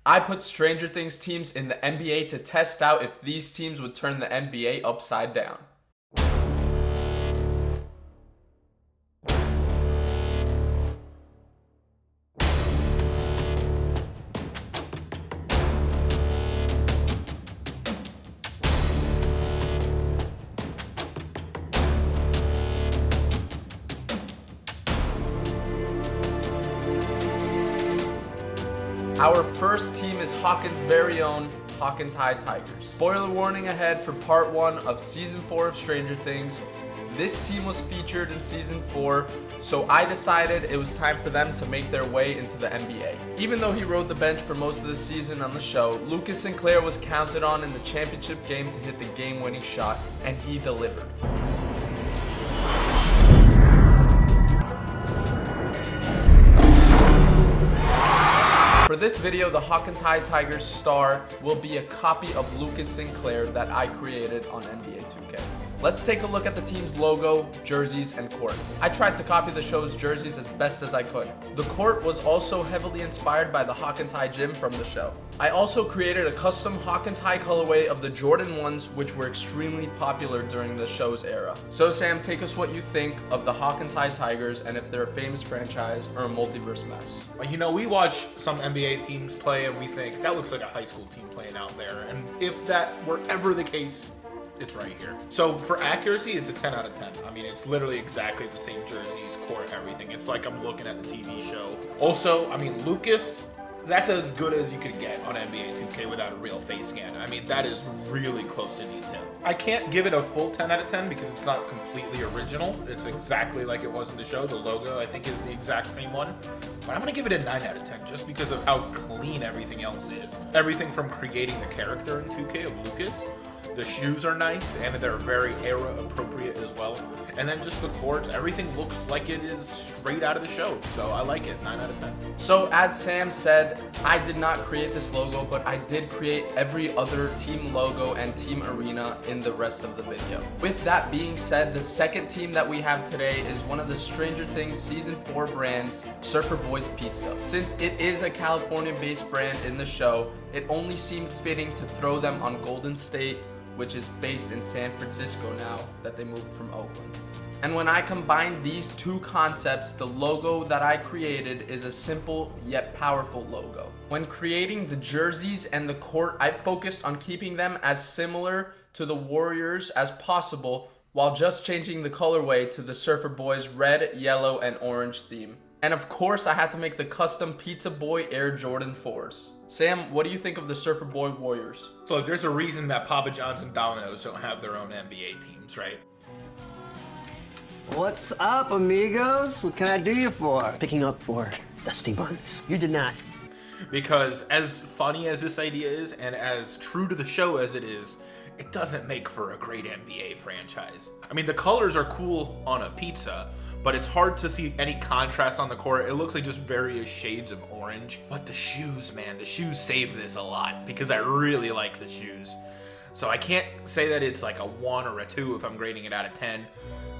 I put Stranger Things teams in the NBA to test out if these teams would turn the NBA upside down. Our first team is Hawkins' very own Hawkins High Tigers. Spoiler warning ahead for part 1 of season 4 of Stranger Things. This team was featured in season 4, so I decided it was time for them to make their way into the NBA. Even though he rode the bench for most of the season on the show, Lucas Sinclair was counted on in the championship game to hit the game-winning shot, and he delivered. For this video, the Hawkins High Tigers star will be a copy of Lucas Sinclair that I created on NBA 2K. Let's take a look at the team's logo, jerseys, and court. I tried to copy the show's jerseys as best as I could. The court was also heavily inspired by the Hawkins High gym from the show. I also created a custom Hawkins High colorway of the Jordan 1s, which were extremely popular during the show's era. So Sam, take us what you think of the Hawkins High Tigers and if they're a famous franchise or a multiverse mess. Well, you know, we watch some NBA teams play and we think that looks like a high school team playing out there. And if that were ever the case, it's right here. So for accuracy, it's a 10 out of 10. I mean, it's literally exactly the same jerseys, court, everything. It's like I'm looking at the TV show. Also, I mean, Lucas, that's as good as you could get on NBA 2K without a real face scan. I mean, that is really close to detail. I can't give it a full 10 out of 10 because it's not completely original. It's exactly like it was in the show. The logo, I think, is the exact same one. But I'm going to give it a 9 out of 10 just because of how clean everything else is. Everything from creating the character in 2K of Lucas. The shoes are nice and they're very era appropriate as well. And then just the courts, everything looks like it is straight out of the show. So I like it, 9 out of 10. So as Sam said, I did not create this logo, but I did create every other team logo and team arena in the rest of the video. With that being said, the second team that we have today is one of the Stranger Things season 4 brands, Surfer Boys Pizza. Since it is a California-based brand in the show, it only seemed fitting to throw them on Golden State, which is based in San Francisco now that they moved from Oakland. And when I combine these two concepts, the logo that I created is a simple yet powerful logo. When creating the jerseys and the court, I focused on keeping them as similar to the Warriors as possible while just changing the colorway to the Surfer Boys red, yellow, and orange theme. And of course, I had to make the custom Pizza Boy Air Jordan 4s. Sam, what do you think of the Surfer Boy Warriors? So there's a reason that Papa John's and Domino's don't have their own NBA teams, right? What's up, amigos? What can I do you for? Picking up for Dusty Buns. You did not. Because as funny as this idea is and as true to the show as it is, it doesn't make for a great NBA franchise. I mean, the colors are cool on a pizza, but it's hard to see any contrast on the court. It looks like just various shades of orange. But the shoes, man, the shoes save this a lot because I really like the shoes. So I can't say that it's like a 1 or a 2 if I'm grading it out of 10.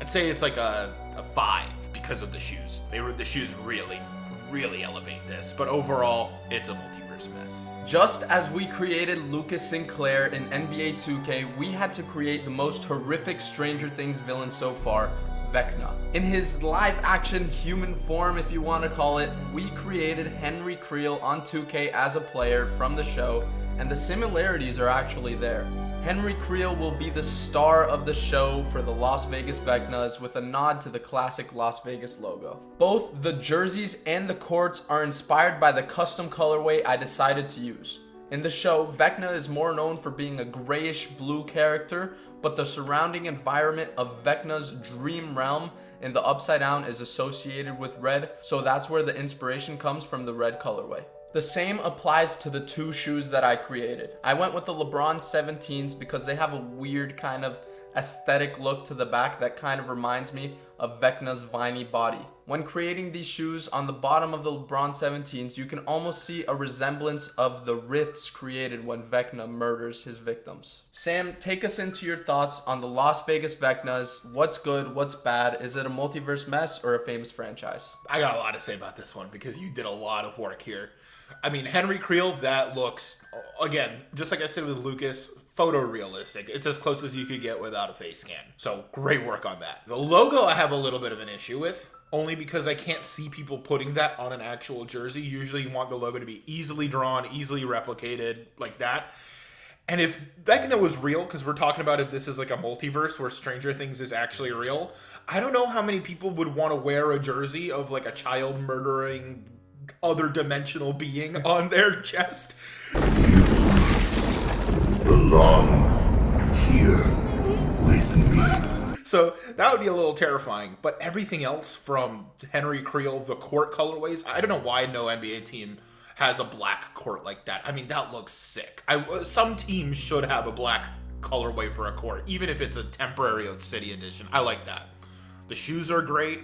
I'd say it's like a 5 because of the shoes. The shoes really elevate this. But overall, it's a multiverse mess. Just as we created Lucas Sinclair in NBA 2K, we had to create the most horrific Stranger Things villain so far, Vecna. In his live-action human form, if you want to call it, we created Henry Creel on 2K as a player from the show, and the similarities are actually there. Henry Creel will be the star of the show for the Las Vegas Vecnas with a nod to the classic Las Vegas logo. Both the jerseys and the courts are inspired by the custom colorway I decided to use. In the show, Vecna is more known for being a grayish blue character, but the surrounding environment of Vecna's dream realm in the Upside Down is associated with red, so that's where the inspiration comes from, the red colorway. The same applies to the two shoes that I created. I went with the LeBron 17s because they have a weird kind of aesthetic look to the back that kind of reminds me of Vecna's viney body. When creating these shoes, on the bottom of the LeBron 17s, you can almost see a resemblance of the rifts created when Vecna murders his victims. Sam, take us into your thoughts on the Las Vegas Vecnas. What's good? What's bad? Is it a multiverse mess or a famous franchise? I got a lot to say about this one because you did a lot of work here. I mean, Henry Creel, that looks, again, just like I said with Lucas, photorealistic. It's as close as you could get without a face scan. So great work on that. The logo I have a little bit of an issue with, only because I can't see people putting that on an actual jersey. Usually you want the logo to be easily drawn, easily replicated, like that. And if Vecna was real, because we're talking about if this is like a multiverse where Stranger Things is actually real, I don't know how many people would want to wear a jersey of like a child murdering other dimensional being on their chest. Belong here with me. So that would be a little terrifying. But everything else from Henry Creel, the court colorways, I don't know why no NBA team has a black court like that. I mean, that looks sick. Some teams should have a black colorway for a court, even if it's a temporary city edition. I like that. The shoes are great.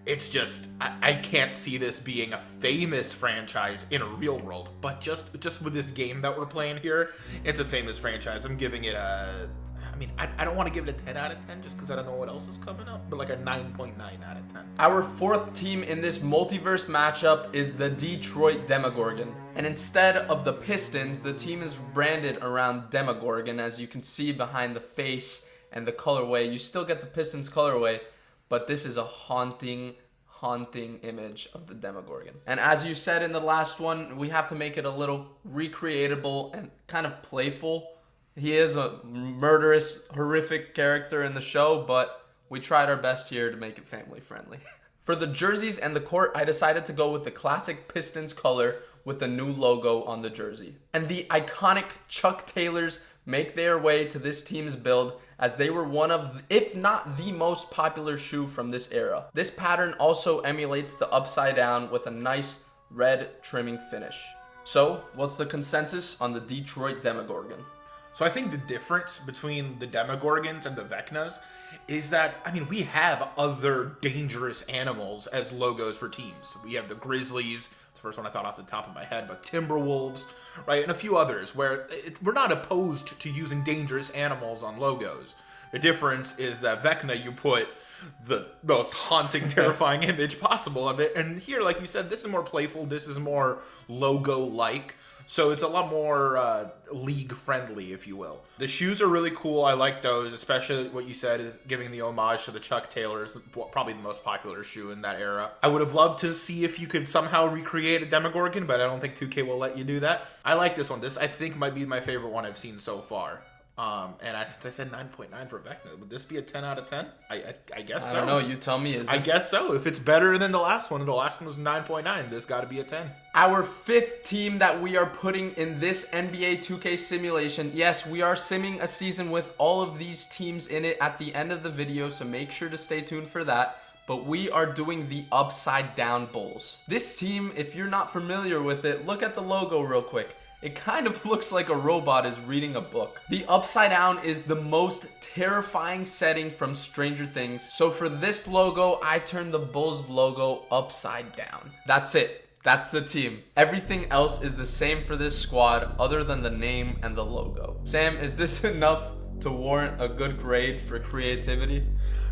It's just, I can't see this being a famous franchise in a real world, but just with this game that we're playing here, it's a famous franchise. I'm giving it a, I mean, I don't want to give it a 10 out of 10 just because I don't know what else is coming up, but like a 9.9 out of 10. Our fourth team in this multiverse matchup is the Detroit Demogorgon. And instead of the Pistons, the team is branded around Demogorgon, as you can see behind the face and the colorway. You still get the Pistons colorway, but this is a haunting image of the Demogorgon. And as you said in the last one, we have to make it a little recreatable and kind of playful. He is a murderous, horrific character in the show, but we tried our best here to make it family friendly. For the jerseys and the court, I decided to go with the classic Pistons color with a new logo on the jersey. And the iconic Chuck Taylors make their way to this team's build, as they were one of, if not the most popular shoe from this era. This pattern also emulates the upside down with a nice red trimming finish. So, what's the consensus on the Detroit Demogorgon? So I think the difference between the Demogorgons and the Vecnas is that, I mean, we have other dangerous animals as logos for teams. We have the Grizzlies, it's the first one I thought off the top of my head, but Timberwolves, right? And a few others where we're not opposed to using dangerous animals on logos. The difference is that Vecna, you put the most haunting, terrifying image possible of it. And here, like you said, this is more playful. This is more logo-like. So it's a lot more league-friendly, if you will. The shoes are really cool. I like those, especially what you said, giving the homage to the Chuck Taylors, probably the most popular shoe in that era. I would have loved to see if you could somehow recreate a Demogorgon, but I don't think 2K will let you do that. I like this one. This, I think, might be my favorite one I've seen so far. And since I said 9.9 for Vecna, would this be a 10 out of 10? I guess so. I don't know. You tell me. I guess so. If it's better than the last one was 9.9, this got to be a 10. Our fifth team that we are putting in this NBA 2K simulation. Yes, we are simming a season with all of these teams in it at the end of the video, so make sure to stay tuned for that. But we are doing the Upside Down Bulls. This team, if you're not familiar with it, look at the logo real quick. It kind of looks like a robot is reading a book. The Upside Down is the most terrifying setting from Stranger Things. So for this logo, I turned the Bulls logo upside down. That's it. That's the team. Everything else is the same for this squad other than the name and the logo. Sam, is this enough to warrant a good grade for creativity?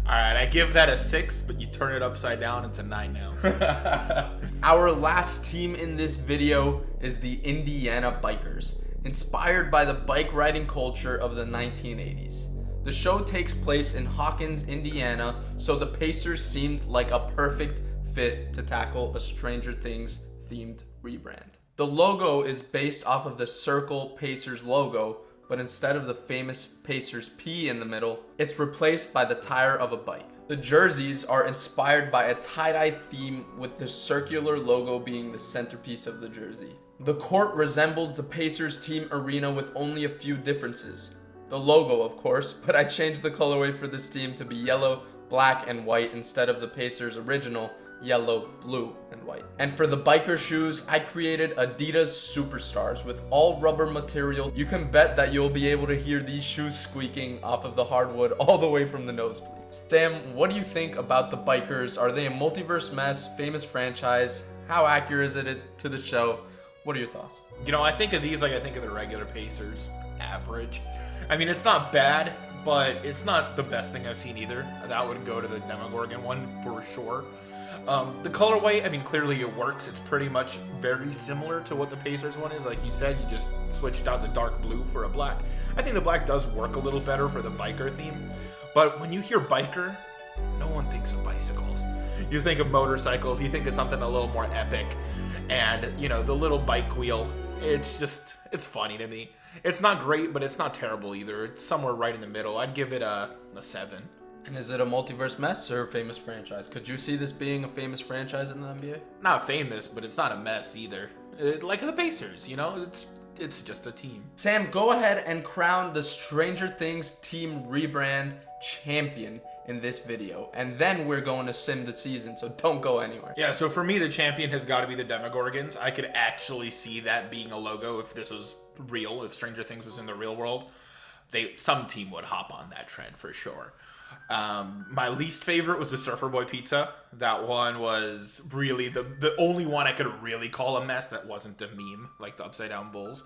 All right, I give that a 6, but you turn it upside down, it's a 9 now. Our last team in this video is the Indiana Bikers, inspired by the bike riding culture of the 1980s. The show takes place in Hawkins, Indiana, so the Pacers seemed like a perfect fit to tackle a Stranger Things themed rebrand. The logo is based off of the Circle Pacers logo, but instead of the famous Pacers P in the middle, it's replaced by the tire of a bike. The jerseys are inspired by a tie-dye theme, with the circular logo being the centerpiece of the jersey. The court resembles the Pacers team arena with only a few differences. The logo, of course, but I changed the colorway for this team to be yellow, black, and white instead of the Pacers' original yellow, blue, and white. And for the biker shoes, I created Adidas Superstars with all rubber material. You can bet that you'll be able to hear these shoes squeaking off of the hardwood all the way from the nosebleeds. Sam, what do you think about the Bikers? Are they a multiverse mess, famous franchise? How accurate is it to the show? What are your thoughts? You know, I think of these like I think of the regular Pacers, average. I mean, it's not bad, but it's not the best thing I've seen either. That would go to the Demogorgon one for sure. The colorway, I mean, clearly it works. It's pretty much very similar to what the Pacers one is. Like you said, you just switched out the dark blue for a black. I think the black does work a little better for the biker theme. But when you hear biker, no one thinks of bicycles. You think of motorcycles, you think of something a little more epic. And, you know, the little bike wheel, it's funny to me. It's not great, but it's not terrible either. It's somewhere right in the middle. I'd give it a 7. And is it a multiverse mess or a famous franchise? Could you see this being a famous franchise in the NBA? Not famous, but it's not a mess either. Like the Pacers, you know? It's just a team. Sam, go ahead and crown the Stranger Things team rebrand champion in this video. And then we're going to sim the season, so don't go anywhere. Yeah, so for me, the champion has got to be the Demogorgons. I could actually see that being a logo if this was real, if Stranger Things was in the real world. Some team would hop on that trend for sure. My least favorite was the Surfer Boy Pizza. That one was really the only one I could really call a mess that wasn't a meme, like the Upside Down Bulls.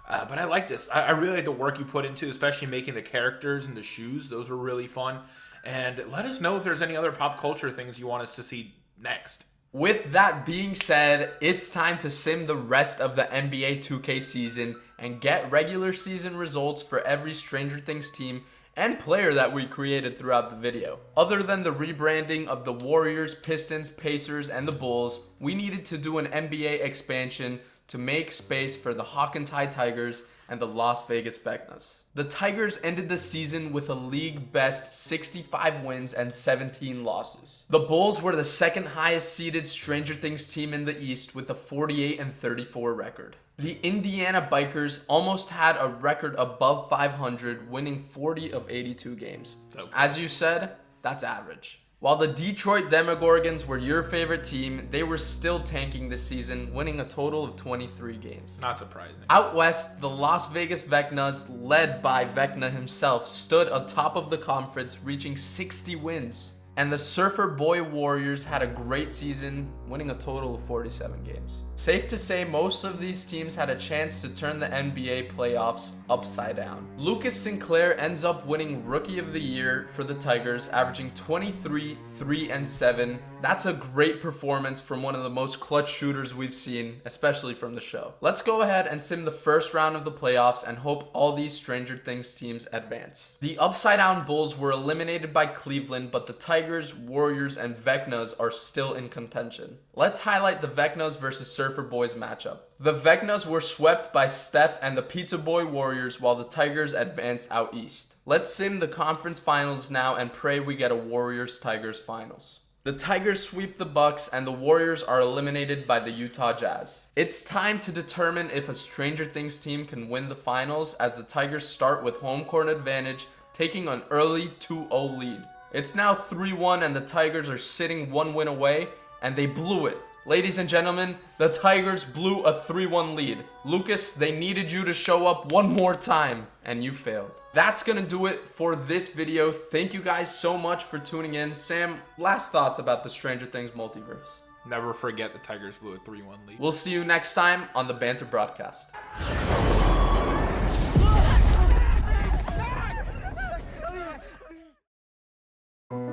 But I like this. I really like the work you put into, especially making the characters and the shoes. Those were really fun. And let us know if there's any other pop culture things you want us to see next. With that being said, it's time to sim the rest of the NBA 2K season and get regular season results for every Stranger Things team and player that we created throughout the video. Other than the rebranding of the Warriors, Pistons, Pacers, and the Bulls, we needed to do an NBA expansion to make space for the Hawkins High Tigers and the Las Vegas Vecnas. The Tigers ended the season with a league best 65 wins and 17 losses. The Bulls were the second highest seeded Stranger Things team in the East with a 48-34 record. The Indiana Bikers almost had a record above 500, winning 40 of 82 games. As you said, that's average. While the Detroit Demogorgons were your favorite team, they were still tanking this season, winning a total of 23 games. Not surprising. Out west, the Las Vegas Vecnas, led by Vecna himself, stood atop of the conference, reaching 60 wins. And the Surfer Boy Warriors had a great season, winning a total of 47 games. Safe to say, most of these teams had a chance to turn the NBA playoffs upside down. Lucas Sinclair ends up winning Rookie of the Year for the Tigers, averaging 23, 3, and 7. That's a great performance from one of the most clutch shooters we've seen, especially from the show. Let's go ahead and sim the first round of the playoffs and hope all these Stranger Things teams advance. The Upside Down Bulls were eliminated by Cleveland, but the Tigers, Warriors, and Vecnas are still in contention. Let's highlight the Vecnas versus Surfer Boys matchup. The Vecnas were swept by Steph and the Pizza Boy Warriors, while the Tigers advanced out east. Let's sim the conference finals now and pray we get a Warriors-Tigers finals. The Tigers sweep the Bucks and the Warriors are eliminated by the Utah Jazz. It's time to determine if a Stranger Things team can win the finals, as the Tigers start with home court advantage, taking an early 2-0 lead. It's now 3-1 and the Tigers are sitting one win away, and they blew it. Ladies and gentlemen, the Tigers blew a 3-1 lead. Lucas, they needed you to show up one more time, and you failed. That's gonna do it for this video. Thank you guys so much for tuning in. Sam, last thoughts about the Stranger Things multiverse? Never forget the Tigers blew a 3-1 lead. We'll see you next time on the Banter Broadcast.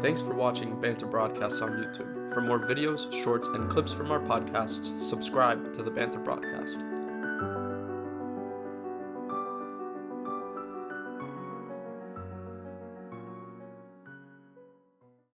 Thanks for watching Banter Broadcast on YouTube. For more videos, shorts, and clips from our podcasts, subscribe to the Banter Broadcast.